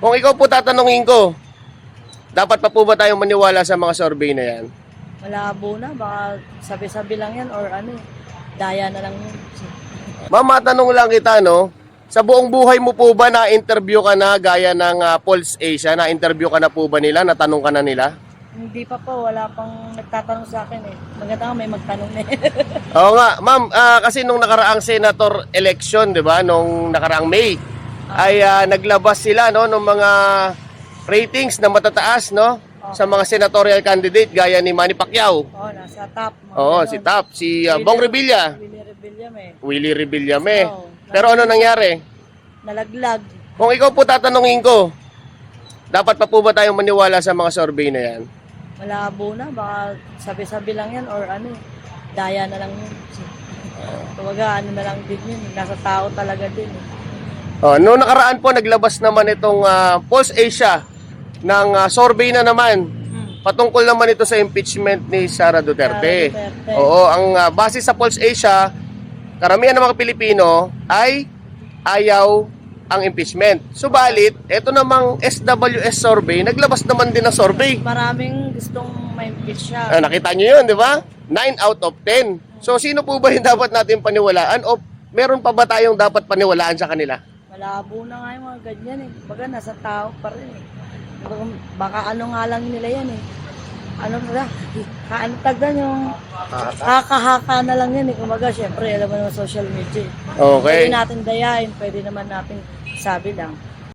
Kung ikaw po tatanungin ko, dapat pa po ba tayong maniwala sa mga survey na yan? Malabo na, baka sabi-sabi lang yan or ano, daya na lang yun. Ma'am, matanong lang kita, no? Sa buong buhay mo po ba na-interview ka na gaya ng Pulse Asia? Na-interview ka na po ba nila? Natanong ka na nila? Hindi pa po, wala pang nagtatanong sa akin eh. Maganda nga may magtanong na eh. Oo nga, ma'am, kasi nung nakaraang senator election, 'di ba, nung nakaraang May, ay naglabas sila no ng mga ratings na matataas, no, sa mga senatorial candidate gaya ni Manny Pacquiao. Oo, nasa top. Oo, si Top, si Bong Revilla, Willie Rebillame. Willie Revillame. Oo. Pero ano nangyari? Nalaglag. Kung ikaw po tatanungin ko, dapat pa po ba tayong maniwala sa mga survey na yan? Malabo na, baka sabi-sabi lang yan or ano, daya na lang yun. Kumbaga ano na lang din yun, nasa tao talaga din. Oh, noong nakaraan po naglabas naman itong Pulse Asia ng survey na naman patungkol naman ito sa impeachment ni Sara Duterte. Sara Duterte. Oo, ang base sa Pulse Asia, karamihan ng mga Pilipino ay ayaw ang impeachment. Subalit, ito namang SWS survey, naglabas naman din ng survey. Maraming gustong ma-impeach siya. Nakita nyo yun, di ba? 9 out of 10. So, sino po ba yung dapat natin paniwalaan o meron pa ba tayong dapat paniwalaan sa kanila? Malabo na nga yung mga ganyan eh. Baga nasa tao pa rin eh. Baka ano nga lang nila yan eh. Ano na, ano tagdan yung haka-haka na lang yan eh. Kumbaga, syempre, alam mo naman social media eh. Okay. Pwede natin dayain, pwede naman natin sabi lang.